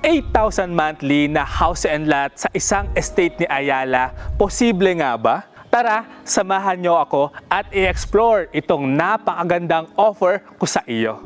8,000 monthly na house and lot sa isang estate ni Ayala, posible nga ba? Tara, samahan niyo ako at i-explore itong napakagandang offer ko sa iyo.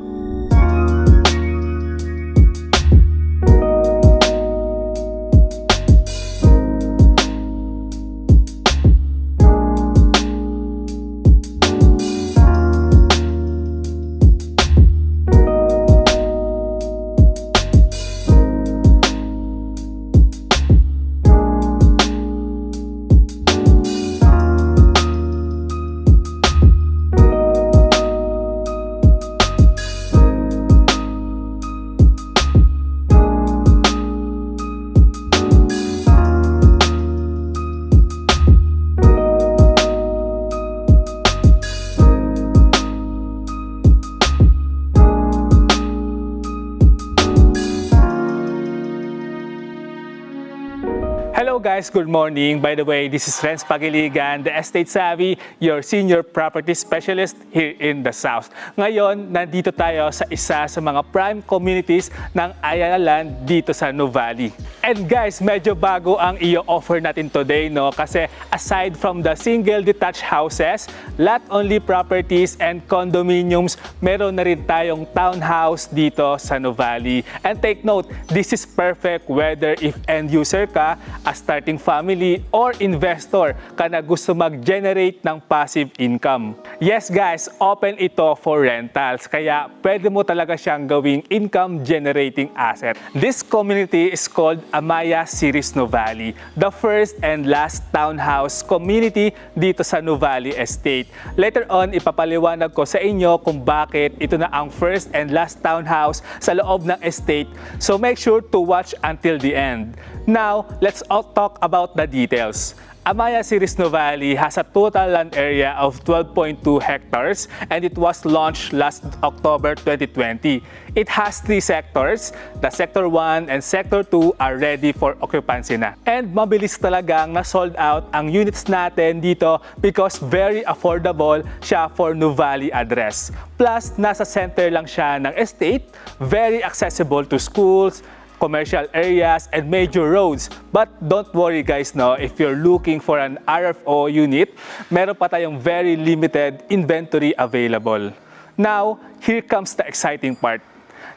Hello guys, good morning. By the way, this is Renz Pagiligan, the Estate Savvy, your senior property specialist here in the South. Ngayon, nandito tayo sa isa sa mga prime communities ng Ayala Land dito sa Nuvali. And guys, medyo bago ang i-offer natin today, no? Kasi aside from the single detached houses, lot-only properties and condominiums, meron na rin tayong townhouse dito sa Nuvali. And take note, this is perfect whether if end user ka, a starting family or investor ka na gusto mag-generate ng passive income. Yes guys, open ito for rentals, kaya pwede mo talaga siyang gawing income generating asset. This community is called Amaya Series Nuvali, the first and last townhouse community dito sa Nuvali Estate. Later on, ipapaliwanag ko sa inyo kung bakit ito na ang first and last townhouse sa loob ng estate, so make sure to watch until the end. Now, let's talk about the details. Amaya Series Nuvali has a total land area of 12.2 hectares and it was launched last October 2020. It has 3 sectors. The Sector 1 and Sector 2 are ready for occupancy na. And mabilis talagang na-sold out ang units natin dito because very affordable siya for Nuvali address. Plus, nasa center lang siya ng estate, very accessible to schools, commercial areas, and major roads. But don't worry guys, no, if you're looking for an RFO unit, meron pa tayong very limited inventory available. Now, here comes the exciting part.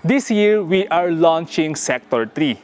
This year, we are launching Sector 3.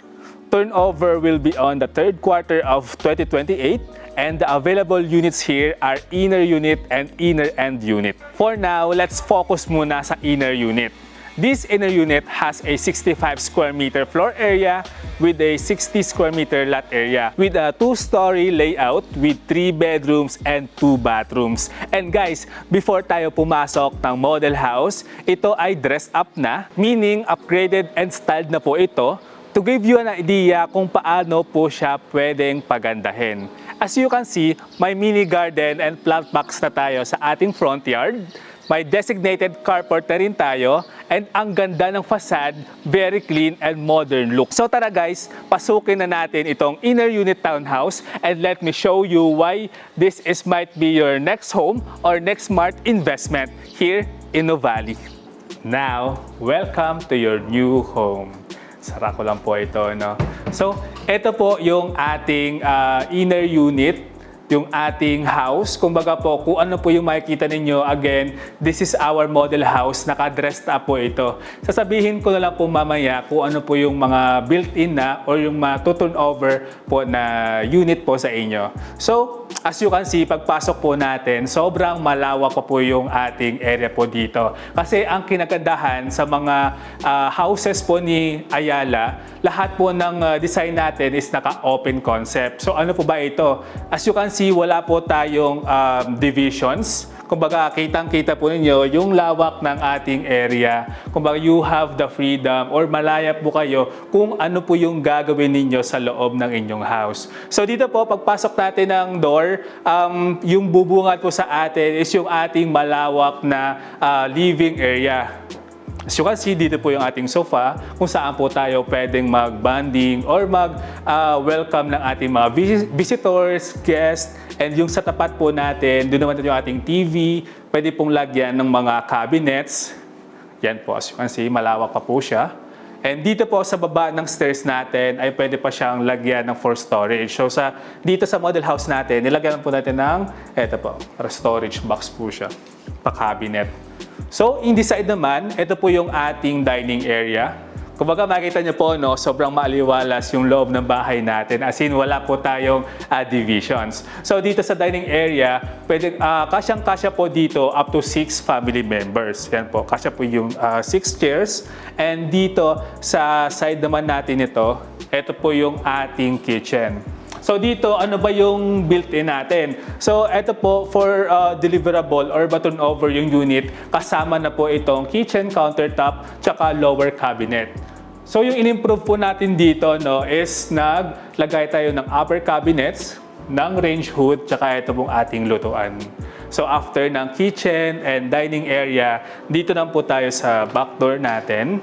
Turnover will be on the third quarter of 2028, and the available units here are inner unit and inner end unit. For now, let's focus muna sa inner unit. This inner unit has a 65 square meter floor area with a 60 square meter lot area with a 2-story layout with 3 bedrooms and 2 bathrooms. And guys, before tayo pumasok ng model house, ito ay dressed up na, meaning upgraded and styled na po ito to give you an idea kung paano po siya pwedeng pagandahin. As you can see, may mini garden and plant box na tayo sa ating front yard. May designated carport na rin tayo, and ang ganda ng facade, very clean and modern look. So tara guys, pasukin na natin itong inner unit townhouse and let me show you why this might be your next home or next smart investment here in Nuvali. Now, welcome to your new home. Sara ko lang po ito, no? So, ito po yung ating inner unit, yung ating house. Kumbaga po, kung ano po yung makikita ninyo, again, this is our model house. Naka-dressed up po ito. Sasabihin ko na lang po mamaya kung ano po yung mga built-in na or yung turn over po na unit po sa inyo. So, as you can see, pagpasok po natin, sobrang malawak pa po yung ating area po dito. Kasi ang kinagandahan sa mga houses po ni Ayala, lahat po ng design natin is naka-open concept. So ano po ba ito? As you can see, wala po tayong divisions. Kumbaga, kitang-kita po ninyo yung lawak ng ating area. Kumbaga, you have the freedom or malaya po kayo kung ano po yung gagawin ninyo sa loob ng inyong house. So dito po, pagpasok natin ng door, yung bubungad po sa atin is yung ating malawak na living area. As you can see, dito po yung ating sofa kung saan po tayo pwedeng mag-bonding or mag-welcome ng ating mga visitors, guests. And yung sa tapat po natin, doon naman yung ating TV. Pwede pong lagyan ng mga cabinets. Yan po, as you can see, malawak pa po siya. And dito po sa baba ng stairs natin ay pwede pa siyang lagyan ng for storage. So dito sa model house natin, nilagyan po natin ng eto po, para storage box po siya, pa-cabinet. So in this side naman, ito po yung ating dining area. Kumbaga makita niyo po, no, sobrang maaliwalas yung loob ng bahay natin. As in, wala po tayong divisions. So dito sa dining area, pwede, kasyang-kasya po dito up to 6 family members. Yan po, kasya po yung 6 chairs. And dito sa side naman natin ito po yung ating kitchen. So dito, ano ba yung built-in natin? So ito po, for deliverable or button over yung unit, kasama na po itong kitchen countertop tsaka lower cabinet. So yung in-improve po natin dito, no, is naglagay tayo ng upper cabinets, ng range hood, tsaka ito pong ating lutuan. So after ng kitchen and dining area, dito na po tayo sa back door natin,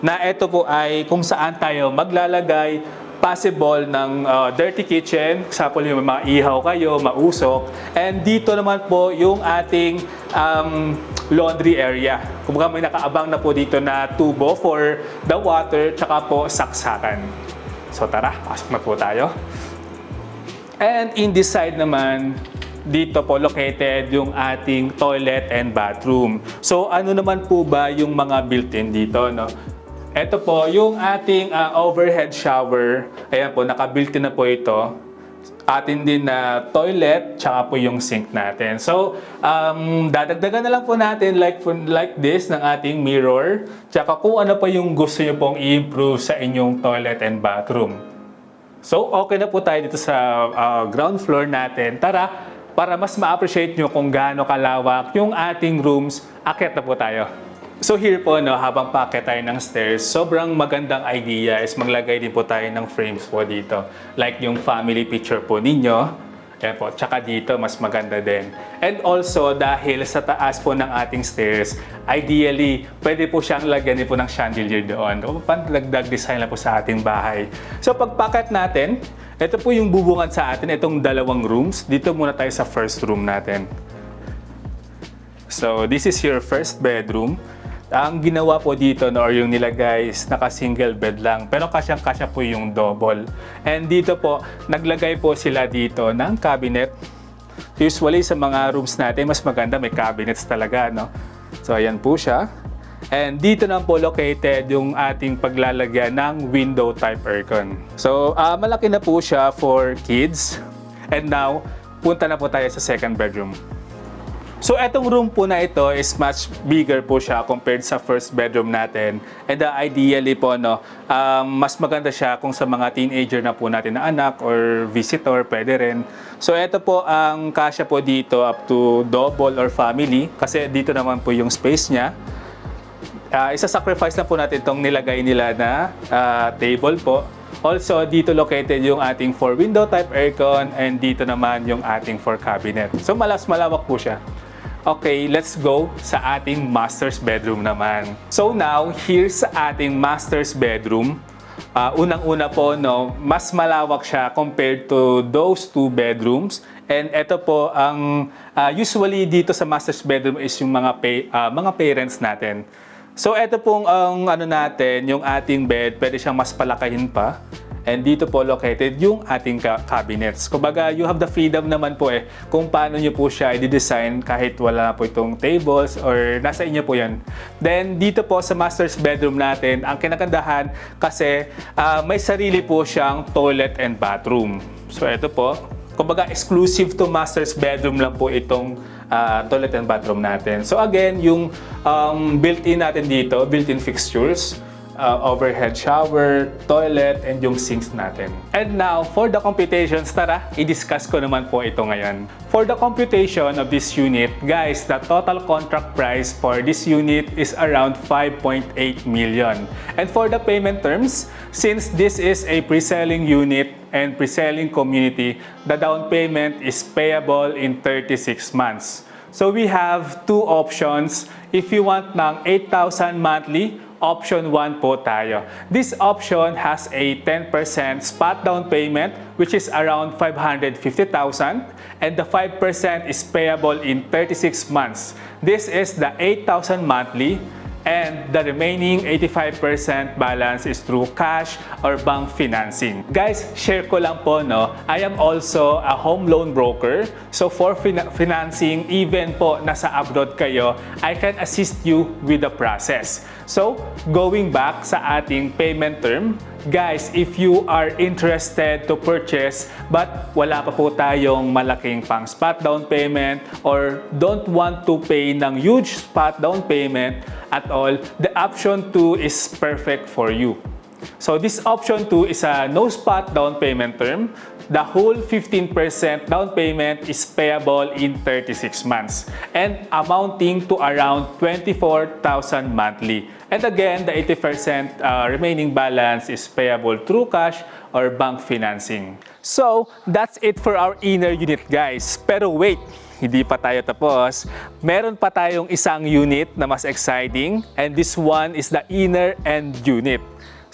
na ito po ay kung saan tayo maglalagay possible ng dirty kitchen, example yung mga ihaw kayo, mausok. And dito naman po yung ating laundry area. Kumbaga may nakaabang na po dito na tubo for the water, tsaka po saksakan. So tara, pasok na po tayo. And in this side naman, dito po located yung ating toilet and bathroom. So ano naman po ba yung mga built-in dito, no? Ito po, yung ating overhead shower. Ayan po, naka-built-in na po ito. Atin din na toilet, tsaka po yung sink natin. So, dadagdagan na lang po natin like this ng ating mirror. Tsaka kung ano pa yung gusto nyo pong i-improve sa inyong toilet and bathroom. So, okay na po tayo dito sa ground floor natin. Tara, para mas ma-appreciate nyo kung gaano kalawak yung ating rooms, akyat na po tayo. So here po, no, habang paakyat tayo ng stairs, sobrang magandang idea is maglagay din po tayo ng frames po dito. Like yung family picture po ninyo. Ayan po, tsaka dito mas maganda din. And also, dahil sa taas po ng ating stairs, ideally, pwede po siyang lagyan din po ng chandelier doon. O pandagdag design lang po sa ating bahay. So pagpakat natin, ito po yung bubungan sa atin, itong dalawang rooms. Dito muna tayo sa first room natin. So this is your first bedroom. Ang ginawa po dito, no, or yung nilagay is naka-single bed lang. Pero kasyang-kasya po yung double. And dito po, naglagay po sila dito ng cabinet. Usually sa mga rooms natin, mas maganda may cabinets talaga, no? So ayan po siya. And dito na po located yung ating paglalagyan ng window type aircon. So malaki na po siya for kids. And now, punta na po tayo sa second bedroom. So etong room po na ito is much bigger po siya compared sa first bedroom natin. And ideally po, no, mas maganda siya kung sa mga teenager na po natin na anak or visitor, pwede rin. So ito po ang kasya po dito up to double or family kasi dito naman po yung space niya. Isa-sacrifice na po natin itong nilagay nila na table po. Also, dito located yung ating 4-window type aircon and dito naman yung ating 4 cabinet. So malawak po siya. Okay, let's go sa ating master's bedroom naman. So now, here's sa ating master's bedroom. Unang-una po, no, mas malawak siya compared to those 2 bedrooms. And ito po, ang usually dito sa master's bedroom is yung mga parents natin. So ito pong ang ano natin, yung ating bed, pwede siyang mas palakahin pa. And dito po located yung ating cabinets. Kumbaga, you have the freedom naman po kung paano nyo po siya i-design kahit wala po itong tables or nasa inyo po yan. Then, dito po sa master's bedroom natin, ang kinagandahan kasi may sarili po siyang toilet and bathroom. So, ito po. Kumbaga, exclusive to master's bedroom lang po itong toilet and bathroom natin. So, again, yung built-in natin dito, built-in fixtures, overhead shower, toilet, and yung sinks natin. And now, for the computations, tara, i-discuss ko naman po ito ngayon. For the computation of this unit, guys, the total contract price for this unit is around 5.8 million. And for the payment terms, since this is a pre-selling unit and pre-selling community, the down payment is payable in 36 months. So we have 2 options. If you want ng 8,000 monthly, option 1 po tayo. This option has a 10% spot down payment which is around 550,000 and the 5% is payable in 36 months. This is the 8,000 monthly and the remaining 85% balance is through cash or bank financing. Guys, share ko lang po, no, I am also a home loan broker. So for financing, even po nasa abroad kayo, I can assist you with the process. So, going back sa ating payment term, guys, if you are interested to purchase but wala pa po tayong malaking pang spot down payment or don't want to pay ng huge spot down payment at all, the option 2 is perfect for you. So this option 2 is a no spot down payment term. The whole 15% down payment is payable in 36 months and amounting to around 24,000 monthly. And again, the 80% remaining balance is payable through cash or bank financing. So, that's it for our inner unit, guys. Pero wait, hindi pa tayo tapos. Meron pa tayong isang unit na mas exciting, and this one is the inner end unit.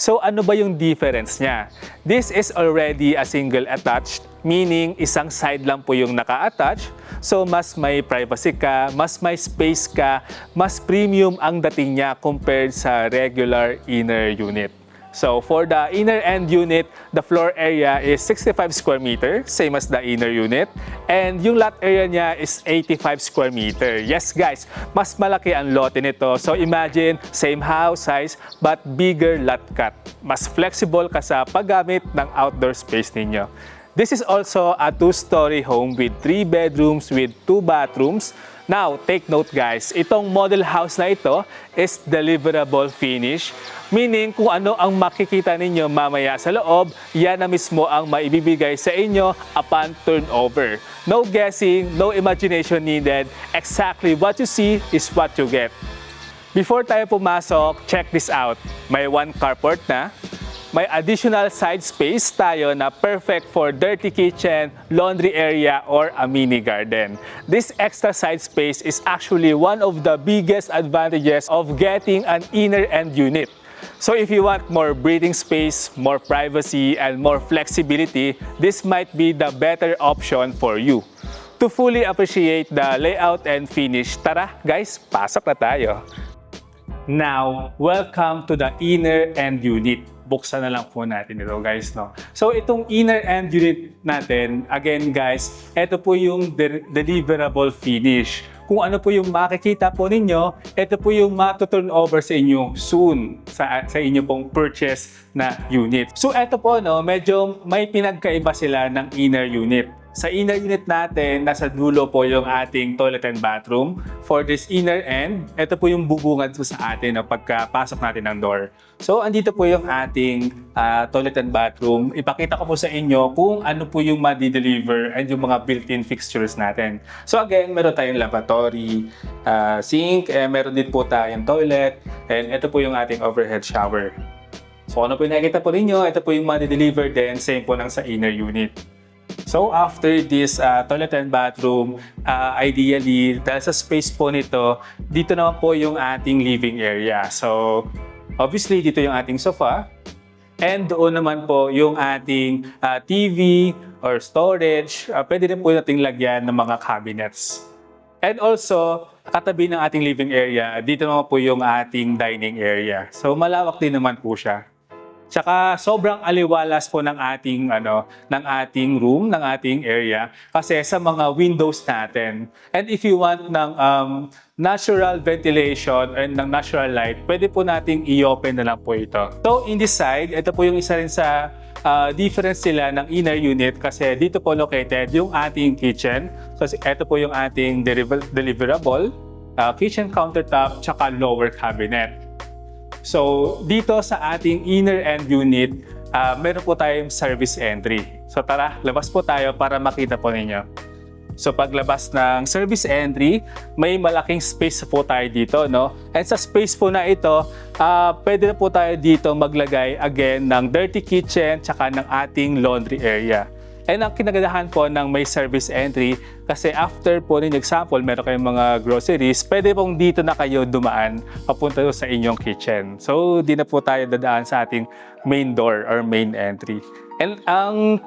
So ano ba yung difference niya? This is already a single attached, meaning isang side lang po yung naka-attach. So mas may privacy ka, mas may space ka, mas premium ang dating niya compared sa regular inner unit. So for the inner end unit, the floor area is 65 square meter, same as the inner unit. And yung lot area niya is 85 square meter. Yes guys, mas malaki ang lote nito. So imagine, same house size, but bigger lot cut. Mas flexible ka sa paggamit ng outdoor space ninyo. This is also a 2-story home with 3 bedrooms with 2 bathrooms. Now, take note guys, itong model house na ito is deliverable finish. Meaning, kung ano ang makikita ninyo mamaya sa loob, yan na mismo ang maibibigay sa inyo upon turnover. No guessing, no imagination needed. Exactly what you see is what you get. Before tayo pumasok, check this out. May 1 carport na. May additional side space tayo na perfect for dirty kitchen, laundry area, or a mini garden. This extra side space is actually one of the biggest advantages of getting an inner end unit. So if you want more breathing space, more privacy, and more flexibility, this might be the better option for you. To fully appreciate the layout and finish, tara guys, pasok na tayo. Now, welcome to the inner end unit. Buksan na lang po natin ito guys, no? So itong inner end unit natin, again guys, ito po yung deliverable finish. Kung ano po yung makikita po ninyo, ito po yung matuturn over sa inyo soon sa inyo pong purchase na unit. So ito po, no, medyo may pinagkaiba sila ng inner unit. Sa inner unit natin, nasa dulo po yung ating toilet and bathroom. For this inner end, ito po yung bubungad po sa atin na pagkapasok natin ng door. So, andito po yung ating toilet and bathroom. Ipakita ko po sa inyo kung ano po yung ma-deliver and yung mga built-in fixtures natin. So, again, meron tayong lavatory, sink, meron din po tayong toilet, and ito po yung ating overhead shower. So, ano po yung nakikita po ninyo, ito po yung ma-deliver din, same po lang sa inner unit. So after this toilet and bathroom, ideally, dahil sa space po nito, dito naman po yung ating living area. So obviously, dito yung ating sofa. And doon naman po yung ating TV or storage. Pwede rin po nating lagyan ng mga cabinets. And also, katabi ng ating living area, dito naman po yung ating dining area. So malawak din naman po siya. Tsaka sobrang aliwalas po ng ating room, ng ating area kasi sa mga windows natin. And if you want ng natural ventilation and ng natural light, pwede po nating i-open na lang po ito. So in this side, ito po yung isa rin sa difference sila ng inner unit kasi dito po located yung ating kitchen. So ito po yung ating deliverable, kitchen countertop, tsaka lower cabinet. So, dito sa ating inner end unit, meron po tayong service entry. So, tara, labas po tayo para makita po ninyo. So, paglabas ng service entry, may malaking space po tayo dito, no? And sa space po na ito, pwede na po tayo dito maglagay again ng dirty kitchen tsaka ng ating laundry area. And ang kinagadahan po ng may service entry, kasi after po ninyo example, meron kayong mga groceries, pwede pong dito na kayo dumaan papunta sa inyong kitchen. So, di na po tayo dadaan sa ating main door or main entry. And ang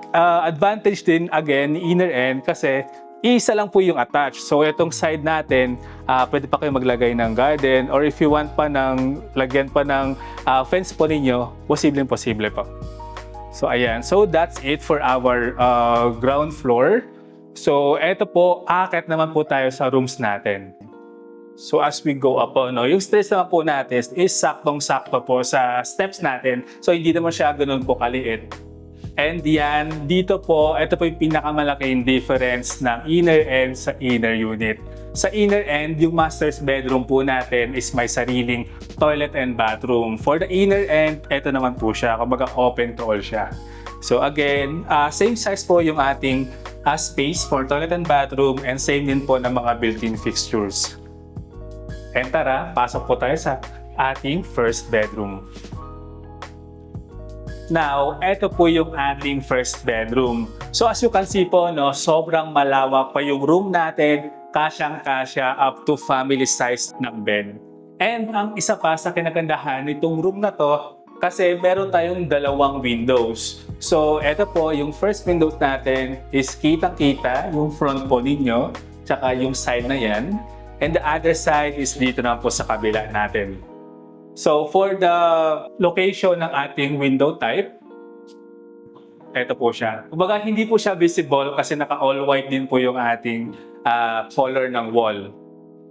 advantage din, again, inner end, kasi Isa lang po yung attached. So itong side natin, pwede pa kayo maglagay ng garden or if you want pa ng lagyan pa ng fence po ninyo, posibleng po. So ayan. So that's it for our ground floor. So eto po, aakyat naman po tayo sa rooms natin. So as we go up po, yung stairs naman po natin is saktong-sakto po sa steps natin. So hindi naman siya ganun po kaliit. And yan, dito po, ito po yung pinakamalaking difference ng inner end sa inner unit. Sa inner end, yung master's bedroom po natin is may sariling toilet and bathroom. For the inner end, ito naman po siya, kumbaga open to all siya. So again, same size po yung ating space for toilet and bathroom and same din po ng mga built-in fixtures. And tara, pasok po tayo sa ating first bedroom. Now, ito po yung ating first bedroom. So as you can see po, sobrang malawak pa yung room natin, kasyang-kasya up to family size ng bed. And ang isa pa sa kinagandahan nitong room na to, kasi meron tayong dalawang windows. So ito po, yung first windows natin is kitang-kita yung front po ninyo, tsaka yung side na yan. And the other side is dito na po sa kabila natin. So for the location ng ating window type, ito po siya. Kumbaga hindi po siya visible kasi naka all white din po yung ating color ng wall.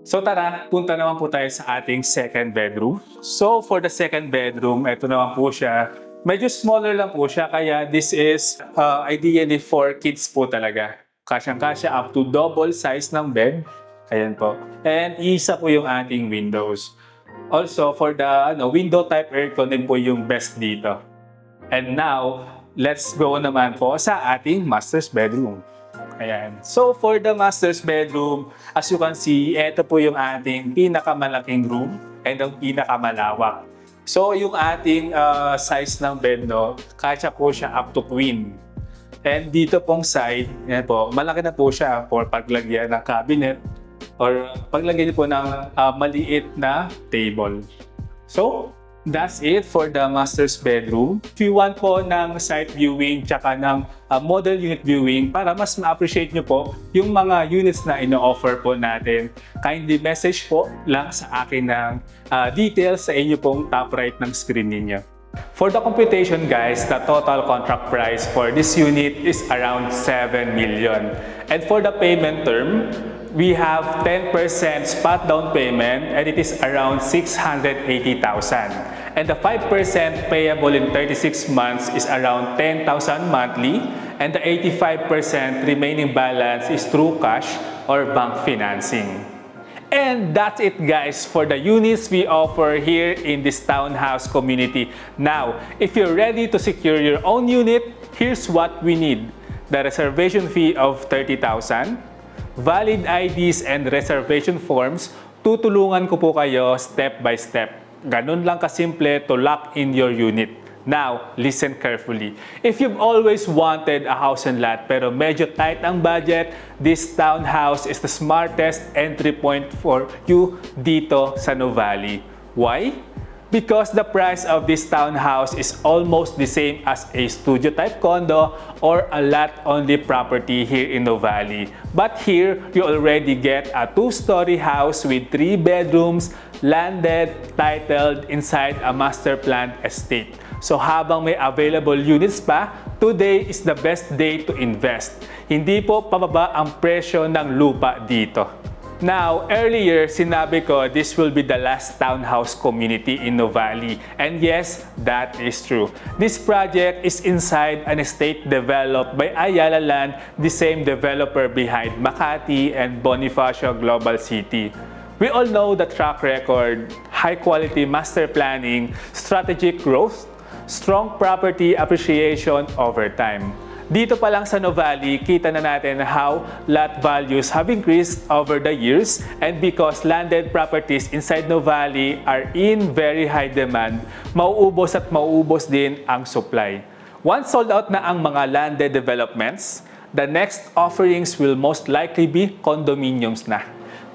So tara, punta naman po tayo sa ating second bedroom. So for the second bedroom, ito naman po siya. Medyo smaller lang po siya kaya this is ideally for kids po talaga. Kasyang-kasya up to double size ng bed. Ayan po. And isa po yung ating windows. Also, for the window type aircon din po yung best dito. And now, let's go naman po sa ating master's bedroom. Ayan. So, for the master's bedroom, as you can see, ito po yung ating pinakamalaking room and ang pinakamalawak. So, yung ating size ng bed, kasya po siya up to queen. And dito pong side, yan po, malaki na po siya for paglagyan ng cabinet or paglagay niyo po ng maliit na table. So, that's it for the master's bedroom. If you want po ng site viewing tsaka ng model unit viewing para mas ma-appreciate niyo po yung mga units na ino-offer po natin, kindly message po lang sa akin ng details sa inyo pong top right ng screen ninyo. For the computation guys, the total contract price for this unit is around 7 million. And for the payment term, we have 10% spot down payment and it is around 680,000. And the 5% payable in 36 months is around 10,000 monthly and the 85% remaining balance is through cash or bank financing. And that's it guys for the units we offer here in this townhouse community. Now, if you're ready to secure your own unit, here's what we need. The reservation fee of 30,000, valid IDs and reservation forms, tutulungan ko po kayo step by step. Ganun lang kasimple to lock in your unit. Now, listen carefully. If you've always wanted a house and lot pero medyo tight ang budget, this townhouse is the smartest entry point for you dito sa Nuvali. Why? Because the price of this townhouse is almost the same as a studio type condo or a lot-only property here in Nuvali. But here, you already get a 2-story house with 3 bedrooms, landed, titled inside a master planned estate. So habang may available units pa, today is the best day to invest. Hindi po pababa ang presyo ng lupa dito. Now, earlier, sinabi ko this will be the last townhouse community in Nuvali. And yes, that is true. This project is inside an estate developed by Ayala Land, the same developer behind Makati and Bonifacio Global City. We all know the track record, high-quality master planning, strategic growth, strong property appreciation over time. Dito pa lang sa Nuvali, kita na natin how lot values have increased over the years and because landed properties inside Nuvali are in very high demand, mauubos at mauubos din ang supply. Once sold out na ang mga landed developments, the next offerings will most likely be condominiums na.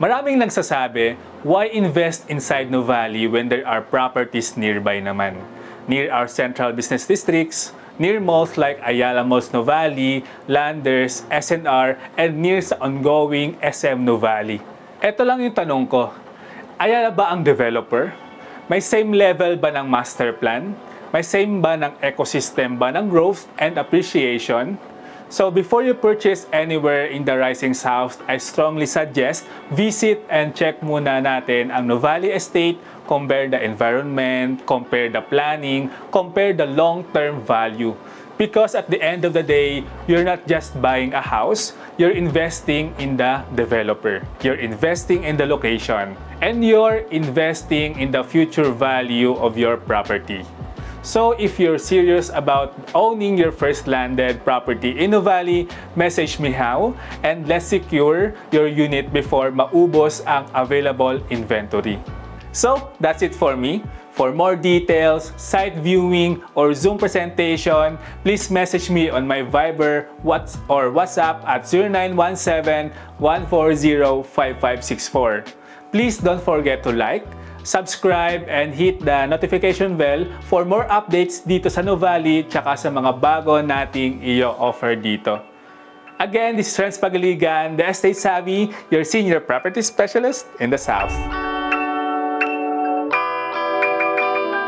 Maraming nagsasabi, why invest inside Nuvali when there are properties nearby naman? Near our central business districts, near malls like Ayala Malls Novali, Landers, SNR, and near sa ongoing SM Novali. Ito lang yung tanong ko, Ayala ba ang developer? May same level ba ng master plan? May same ba ng ecosystem ba ng growth and appreciation? So before you purchase anywhere in the Rising South, I strongly suggest visit and check muna natin ang Novali Estate, compare the environment, compare the planning, compare the long-term value. Because at the end of the day, you're not just buying a house, you're investing in the developer. You're investing in the location. And you're investing in the future value of your property. So if you're serious about owning your first landed property in Novali, message me how and let's secure your unit before maubos ang available inventory. So that's it for me. For more details, site viewing, or Zoom presentation, please message me on my Viber or WhatsApp at 0917-140-5564. Please don't forget to like, subscribe, and hit the notification bell for more updates dito sa Novali tsaka sa mga bago nating i-offer dito. Again, this is Renz Pagaligan, the Estate Savvy, your senior property specialist in the South.